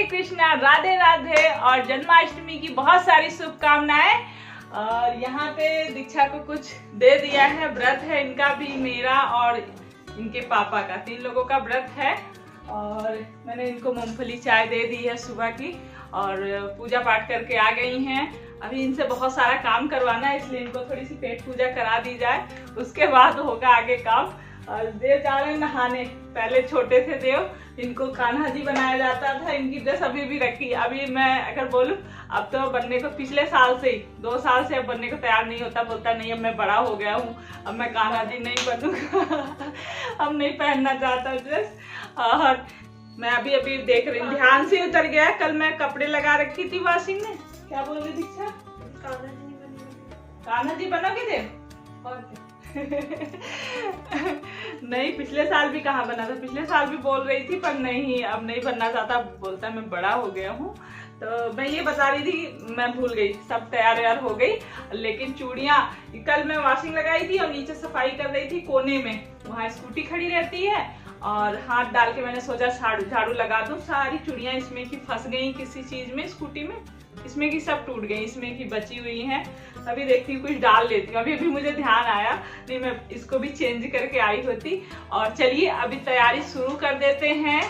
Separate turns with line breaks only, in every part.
हरे कृष्णा, राधे राधे और जन्माष्टमी की बहुत सारी शुभकामनाएं। और यहाँ पे दीक्षा को कुछ दे दिया है, व्रत है इनका भी, मेरा और इनके पापा का, 3 लोगों का व्रत है। और मैंने इनको मूंगफली चाय दे दी है सुबह की और पूजा पाठ करके आ गई हैं। अभी इनसे बहुत सारा काम करवाना है, इसलिए इनको थोड़ी सी पेट पूजा करा दी जाए, उसके बाद होगा आगे काम। और देव जा रहे हैं नहाने। पहले छोटे थे देव, इनको कान्हा जी बनाया जाता था, इनकी ड्रेस अभी भी रखी। अभी मैं अगर बोलूं, अब तो बनने को पिछले साल से ही 2 साल से अब बनने को तैयार नहीं होता, बोलता नहीं अब मैं बड़ा हो गया हूँ, अब मैं कान्हा जी नहीं बनूंगा अब नहीं पहनना चाहता ड्रेस। और मैं अभी अभी देख रही हूँ, ध्यान से उतर गया। कल मैं कपड़े लगा रखी थी वॉशिंग में। क्या बोल रही दीक्षा? कान्हा जी बनोगे देव? और नहीं, पिछले साल भी कहाँ बना था, पिछले साल भी बोल रही थी पर नहीं, अब नहीं बनना चाहता, बोलता मैं बड़ा हो गया हूँ। तो मैं ये बता रही थी, मैं भूल गई, सब तैयार हो गई। लेकिन चूड़ियाँ कल मैं वॉशिंग लगाई थी और नीचे सफाई कर रही थी कोने में, वहाँ स्कूटी खड़ी रहती है और हाथ डाल के मैंने सोचा झाड़ू लगा दूं। सारी चूड़ियाँ इसमें की फंस गई किसी चीज में, स्कूटी में, इसमें की सब टूट गई, इसमें की बची हुई हैं। अभी देखती हूँ कुछ डाल लेती हूँ। अभी मुझे ध्यान आया, नहीं मैं इसको भी चेंज करके आई होती। और चलिए अभी तैयारी शुरू कर देते हैं।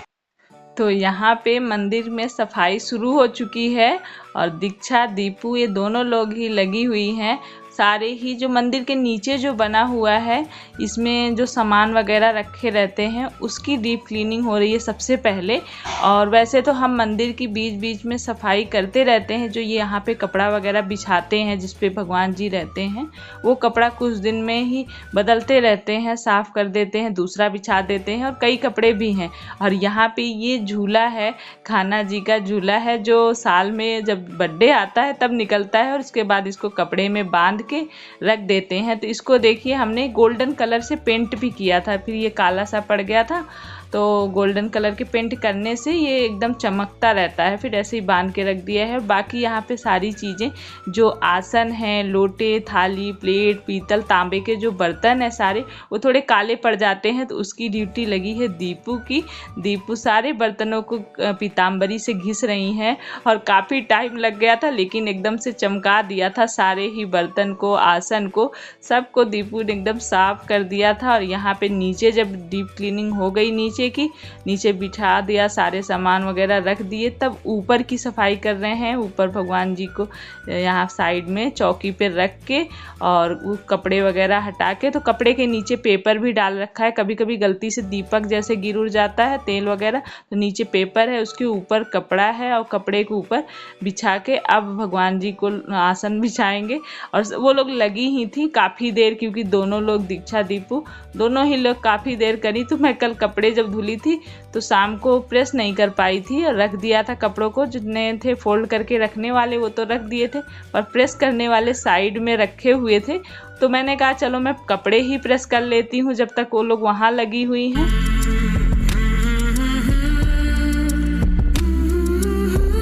तो यहाँ पे मंदिर में सफाई शुरू हो चुकी है और दीक्षा दीपू ये दोनों लोग ही लगी हुई हैं। सारे ही जो मंदिर के नीचे जो बना हुआ है, इसमें जो सामान वगैरह रखे रहते हैं उसकी डीप क्लीनिंग हो रही है सबसे पहले। और वैसे तो हम मंदिर की बीच बीच में सफाई करते रहते हैं। जो ये यहाँ पे कपड़ा वगैरह बिछाते हैं जिस पे भगवान जी रहते हैं, वो कपड़ा कुछ दिन में ही बदलते रहते हैं, साफ़ कर देते हैं, दूसरा बिछा देते हैं। और कई कपड़े भी हैं। और यहाँ पे ये झूला है, कान्हा जी का झूला है, जो साल में जब बर्थडे आता है तब निकलता है और उसके बाद इसको कपड़े में बांध के रख देते हैं। तो इसको देखिए, हमने गोल्डन कलर से पेंट भी किया था, फिर ये काला सा पड़ गया था, तो गोल्डन कलर के पेंट करने से ये एकदम चमकता रहता है। फिर ऐसे ही बांध के रख दिया है। बाकी यहाँ पे सारी चीज़ें, जो आसन हैं, लोटे, थाली, प्लेट, पीतल, तांबे के जो बर्तन हैं सारे, वो थोड़े काले पड़ जाते हैं, तो उसकी ड्यूटी लगी है दीपू की। दीपू सारे बर्तनों को पीताम्बरी से घिस रही हैं और काफ़ी टाइम लग गया था, लेकिन एकदम से चमका दिया था सारे ही बर्तन को, आसन को, सबको दीपू ने एकदम साफ कर दिया था। और यहाँ पे नीचे जब डीप क्लीनिंग हो गई नीचे बिठा दिया, सारे सामान वगैरह रख दिए, तब ऊपर की सफाई कर रहे हैं। ऊपर भगवान जी को यहाँ साइड में चौकी पे रख के और वो कपड़े वगैरह हटा के, तो कपड़े के नीचे पेपर भी डाल रखा है। कभी कभी गलती से दीपक जैसे गिर उड़ जाता है, तेल वगैरह, तो नीचे पेपर है, उसके ऊपर कपड़ा है और कपड़े के ऊपर बिछा के अब भगवान जी को आसन बिछाएंगे। और वो लोग लगी ही थी काफ़ी देर, क्योंकि दोनों लोग, दीक्षा दीपू दोनों ही लोग काफ़ी देर करी। तो मैं कल कपड़े जब धुली थी तो शाम को प्रेस नहीं कर पाई थी और रख दिया था कपड़ों को, जितने थे फोल्ड करके रखने वाले वो तो रख दिए थे, पर प्रेस करने वाले साइड में रखे हुए थे। तो मैंने कहा चलो मैं कपड़े ही प्रेस कर लेती हूँ जब तक वो लोग वहाँ लगी हुई हैं।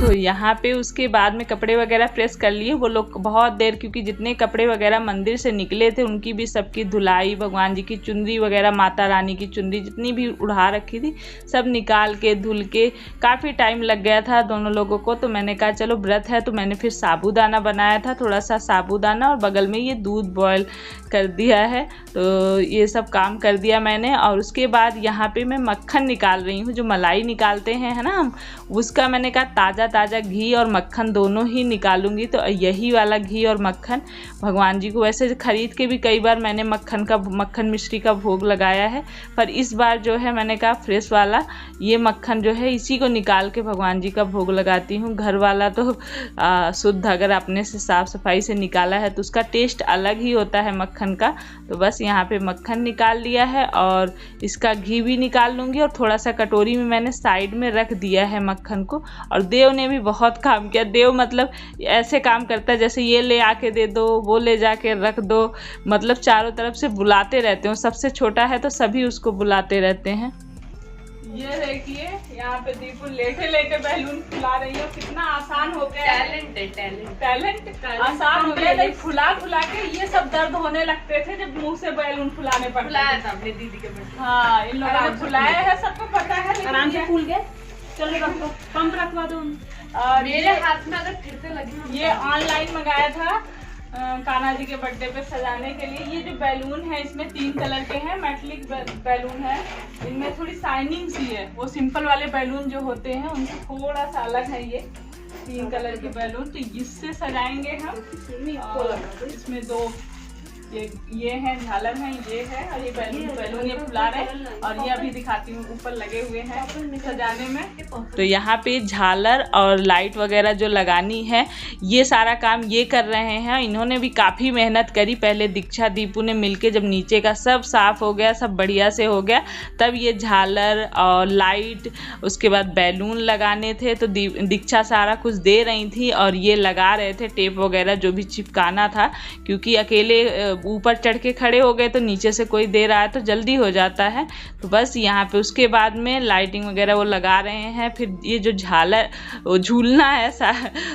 तो यहाँ पे उसके बाद में कपड़े वगैरह प्रेस कर लिए वो लोग बहुत देर, क्योंकि जितने कपड़े वगैरह मंदिर से निकले थे उनकी भी सबकी धुलाई, भगवान जी की चुनरी वगैरह, माता रानी की चुनरी जितनी भी उड़ा रखी थी सब निकाल के धुल के काफ़ी टाइम लग गया था दोनों लोगों को। तो मैंने कहा चलो व्रत है, तो मैंने फिर साबूदाना बनाया था, थोड़ा सा साबूदाना, और बगल में ये दूध बॉयल कर दिया है। तो ये सब काम कर दिया मैंने। और उसके बाद यहाँ पे मैं मक्खन निकाल रही हूँ, जो मलाई निकालते हैं है ना हम, उसका मैंने कहा ताज़ा घी और मक्खन दोनों ही निकालूंगी। तो यही वाला घी और मक्खन भगवान जी को, वैसे खरीद के भी कई बार मैंने मक्खन मिश्री का भोग लगाया है, पर इस बार जो है मैंने कहा फ्रेश वाला ये मक्खन जो है इसी को निकाल के भगवान जी का भोग लगाती हूँ। घर वाला तो शुद्ध अगर अपने से साफ सफाई से निकाला है तो उसका टेस्ट अलग ही होता है मक्खन का। तो बस यहाँ पे मक्खन निकाल लिया है और इसका घी भी निकाल लूँगी, और थोड़ा सा कटोरी में मैंने साइड में रख दिया है मक्खन को। और देव ने भी बहुत काम किया। देव मतलब ऐसे काम करता है जैसे ये ले आके दे दो, वो ले जाके रख दो, मतलब चारों तरफ से बुलाते रहते हो। सबसे छोटा है तो सभी उसको बुलाते रहते हैं। ये देखिए यहाँ पे दीपू लेटे लेटे बैलून फुला रही है। कितना आसान हो गया, टैलेंट आसान हो गया। फुला के ये सब दर्द होने लगते थे जब मुंह से बैलून फुलाने पड़ते। फुलाया था अपनी दीदी के। हाँ, इन लोगों ने फुलाया है, सबको पता है, आराम से फूल गए।
चलो रखो, पंप रखवा दो।
मेरे हाथ में अगर फिर से लगी। ये ऑनलाइन मंगाया था कान्हा जी के बर्थडे पे सजाने के लिए। ये जो बैलून है इसमें 3 कलर के हैं, मेटलिक बैलून है। इनमें थोड़ी शाइनिंग सी है, वो सिंपल वाले बैलून जो होते हैं उनसे थोड़ा सा अलग है ये 3 कलर के बैलून। तो इससे सजाएंगे हम। इसमें 2 ये है झालर है, ये है, और ये बैलून ये फुला रहे हैं, और ये अभी दिखाती हूँ ऊपर लगे हुए हैं सजाने में। तो यहाँ पे झालर और लाइट वगैरह जो लगानी है ये सारा काम ये कर रहे हैं। इन्होंने भी काफ़ी मेहनत करी। पहले दीक्षा दीपू ने मिलके जब नीचे का सब साफ हो गया, सब बढ़िया से हो गया, तब ये झालर और लाइट उसके बाद बैलून लगाने थे। तो दीक्षा सारा कुछ दे रही थी और ये लगा रहे थे टेप वगैरह जो भी चिपकाना था, क्योंकि अकेले ऊपर चढ़ के खड़े हो गए तो नीचे से कोई दे रहा है तो जल्दी हो जाता है। तो बस यहाँ पे उसके बाद में लाइटिंग वगैरह वो लगा रहे हैं। फिर ये जो झूलना है,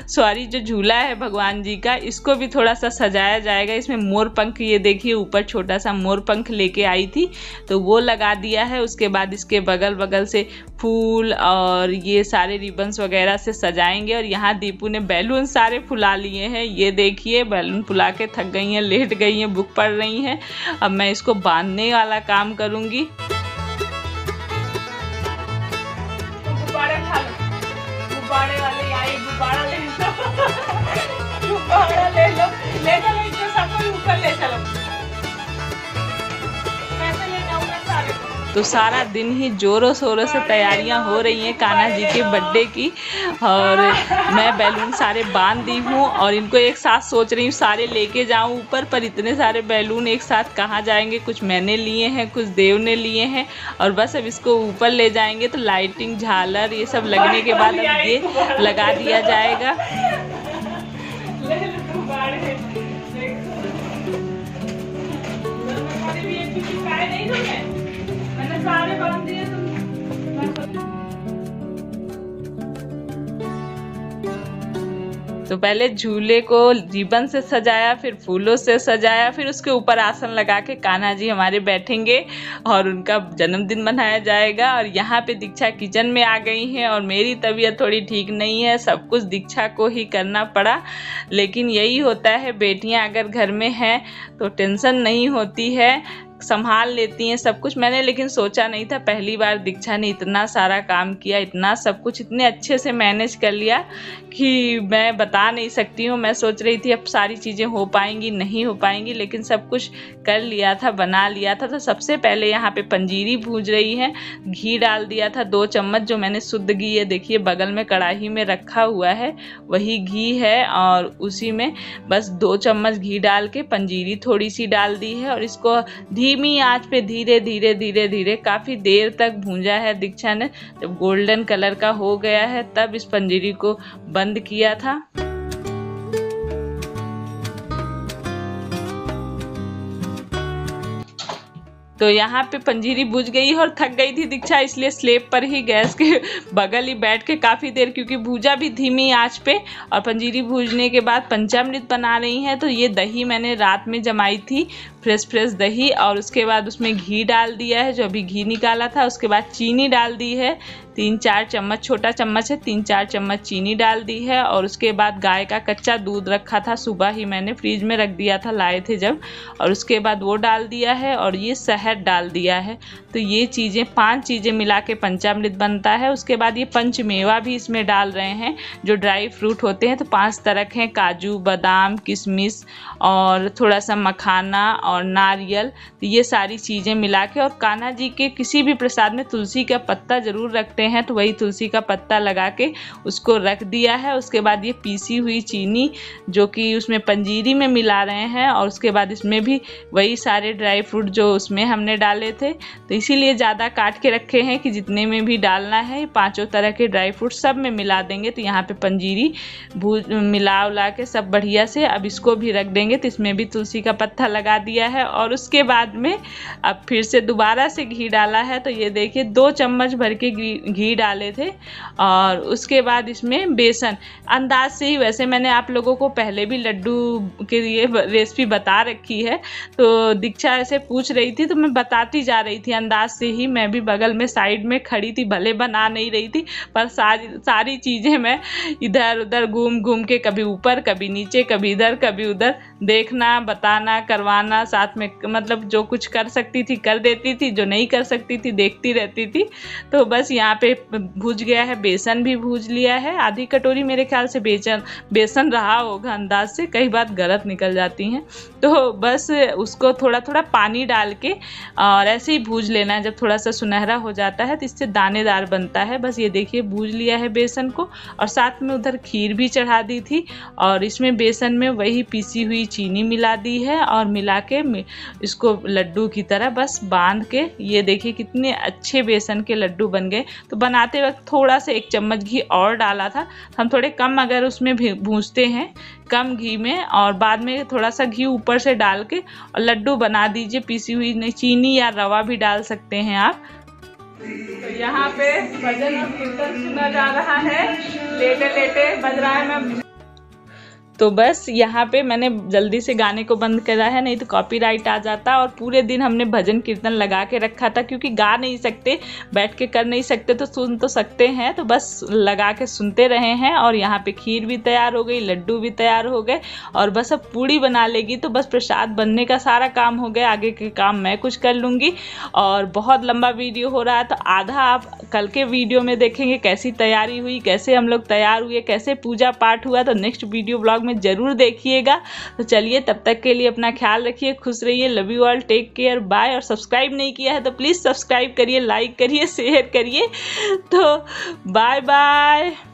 सॉरी जो झूला है भगवान जी का, इसको भी थोड़ा सा सजाया जाएगा। इसमें मोर पंख, ये देखिए ऊपर छोटा सा मोर पंख लेके आई थी तो वो लगा दिया है। उसके बाद इसके बगल बगल से फूल और ये सारे रिबन्स वगैरह से सजाएंगे। और यहाँ दीपू ने बैलून सारे फुला लिए हैं। ये देखिए बैलून फुला के थक गई हैं, लेट गई हैं, बुक पढ़ रही हैं। अब मैं इसको बांधने वाला काम करूंगी। गुब्बारे वाले आए, गुब्बारा ले लो, गुब्बारा ले लो, ले चलो सबको ऊपर ले चलो। पैसे ले जाऊंगा सारे। तो सारा दिन ही जोरों शोरों से तैयारियां हो रही हैं कान्हा जी के बर्थडे की, और मैं बैलून सारे बांध दी हूँ और इनको एक साथ सोच रही हूँ सारे लेके जाऊँ ऊपर, पर इतने सारे बैलून एक साथ कहाँ जाएंगे। कुछ मैंने लिए हैं, कुछ देव ने लिए हैं, और बस अब इसको ऊपर ले जाएंगे। तो लाइटिंग झालर ये सब लगने के बाद अब ये लगा दिया जाएगा। सारे बांध दिए तो पहले झूले को रिबन से सजाया, फिर फूलों से सजाया, फिर उसके ऊपर आसन लगा के कान्हा जी हमारे बैठेंगे और उनका जन्मदिन मनाया जाएगा। और यहाँ पे दीक्षा किचन में आ गई हैं और मेरी तबीयत थोड़ी ठीक नहीं है, सब कुछ दीक्षा को ही करना पड़ा। लेकिन यही होता है, बेटियां अगर घर में हैं तो टेंशन नहीं होती है, संभाल लेती हैं सब कुछ। मैंने लेकिन सोचा नहीं था, पहली बार दीक्षा ने इतना सारा काम किया, इतना सब कुछ इतने अच्छे से मैनेज कर लिया कि मैं बता नहीं सकती हूँ। मैं सोच रही थी अब सारी चीज़ें हो पाएंगी, नहीं हो पाएंगी, लेकिन सब कुछ कर लिया था, बना लिया था। तो सबसे पहले यहाँ पे पंजीरी भूज रही है, घी डाल दिया था 2 चम्मच, जो मैंने शुद्ध घी है देखिए बगल में कढ़ाई में रखा हुआ है, वही घी है। और उसी में बस 2 चम्मच घी डाल के पंजीरी थोड़ी सी डाल दी है और इसको धीमी आंच पे धीरे धीरे धीरे धीरे काफ़ी देर तक भूंजा है दीक्षा ने। जब गोल्डन कलर का हो गया है तब इस पंजीरी को बंद किया था। तो यहाँ पे पंजीरी बुझ गई और थक गई थी दीक्षा, इसलिए स्लेब पर ही गैस के बगल ही बैठ के काफ़ी देर, क्योंकि भूजा भी धीमी आंच पे। और पंजीरी भूजने के बाद पंचामृत बना रही हैं। तो ये दही मैंने रात में जमाई थी, फ्रेश दही, और उसके बाद उसमें घी डाल दिया है, जो अभी घी निकाला था। उसके बाद चीनी डाल दी है 3-4 चम्मच, छोटा चम्मच है, 3-4 चम्मच चीनी डाल दी है। और उसके बाद गाय का कच्चा दूध रखा था, सुबह ही मैंने फ्रीज में रख दिया था, लाए थे जब, और उसके बाद वो डाल दिया है। और ये शहद डाल दिया है। तो ये चीज़ें 5 चीज़ें मिला के पंचामृत बनता है। उसके बाद ये पंचमेवा भी इसमें डाल रहे हैं, जो ड्राई फ्रूट होते हैं। तो 5 तरह के हैं, काजू, बादाम, किशमिश और थोड़ा सा मखाना और नारियल। तो ये सारी चीज़ें मिला के, और कान्हा जी के किसी भी प्रसाद में तुलसी का पत्ता ज़रूर रखते हैं, तो वही तुलसी का पत्ता लगा के उसको रख दिया है। उसके बाद ये पीसी हुई चीनी जो कि उसमें पंजीरी में मिला रहे हैं, और उसके बाद इसमें भी वही सारे ड्राई फ्रूट जो उसमें हमने डाले थे, तो इसीलिए ज़्यादा काट के रखे हैं कि जितने में भी डालना है 5 तरह के ड्राई फ्रूट सब में मिला देंगे। तो यहाँ पे पंजीरी मिला उला के सब बढ़िया से अब इसको भी रख देंगे। तो इसमें भी तुलसी का पत्ता लगा दिया लिया है और उसके बाद में अब फिर से दोबारा से घी डाला है। तो ये देखिए 2 चम्मच भर के घी डाले थे और उसके बाद इसमें बेसन अंदाज से ही, वैसे मैंने आप लोगों को पहले भी लड्डू के लिए रेसिपी बता रखी है। तो दीक्षा ऐसे पूछ रही थी तो मैं बताती जा रही थी अंदाज से ही। मैं भी बगल में साइड में खड़ी थी, भले बना नहीं रही थी पर सारी चीज़ें मैं इधर उधर घूम घूम के कभी ऊपर कभी नीचे कभी इधर कभी उधर देखना, बताना, करवाना, साथ में मतलब जो कुछ कर सकती थी कर देती थी, जो नहीं कर सकती थी देखती रहती थी। तो बस यहाँ पे भूज गया है, बेसन भी भूज लिया है। आधी कटोरी मेरे ख्याल से बेसन रहा होगा अंदाज से, कई बार गलत निकल जाती हैं। तो बस उसको थोड़ा थोड़ा पानी डाल के और ऐसे ही भूज लेना है। जब थोड़ा सा सुनहरा हो जाता है तो इससे दानेदार बनता है। बस ये देखिए भूज लिया है बेसन को और साथ में उधर खीर भी चढ़ा दी थी और इसमें बेसन में वही पीसी हुई चीनी मिला दी है और मिला के इसको लड्डू की तरह बस बांध के, ये देखिए कितने अच्छे बेसन के लड्डू बन गए। तो बनाते वक्त थोड़ा सा 1 चम्मच घी और डाला था। हम थोड़े कम अगर उसमें भूंजते हैं कम घी में और बाद में थोड़ा सा घी ऊपर से डाल के और लड्डू बना दीजिए। पीसी हुई चीनी या रवा भी डाल सकते हैं आप। तो यहाँ पे भजन और कीर्तन सुना जा रहा है, लेटे लेटे बज रहा है। मैं तो बस यहाँ पे मैंने जल्दी से गाने को बंद करा है, नहीं तो कॉपीराइट आ जाता। और पूरे दिन हमने भजन कीर्तन लगा के रखा था क्योंकि गा नहीं सकते, बैठ के कर नहीं सकते, तो सुन तो सकते हैं। तो बस लगा के सुनते रहे हैं और यहाँ पे खीर भी तैयार हो गई, लड्डू भी तैयार हो गए और बस अब पूड़ी बना लेगी तो बस प्रसाद बनने का सारा काम हो गया। आगे के काम मैं कुछ कर लूँगी। और बहुत लंबा वीडियो हो रहा है तो आधा आप कल के वीडियो में देखेंगे कैसी तैयारी हुई, कैसे हम लोग तैयार हुए, कैसे पूजा पाठ हुआ। तो नेक्स्ट वीडियो ब्लॉग में जरूर देखिएगा। तो चलिए तब तक के लिए अपना ख्याल रखिए, खुश रहिए। Love you all, take care, bye. और सब्सक्राइब नहीं किया है तो प्लीज़ सब्सक्राइब करिए, लाइक करिए, शेयर करिए। तो बाय बाय।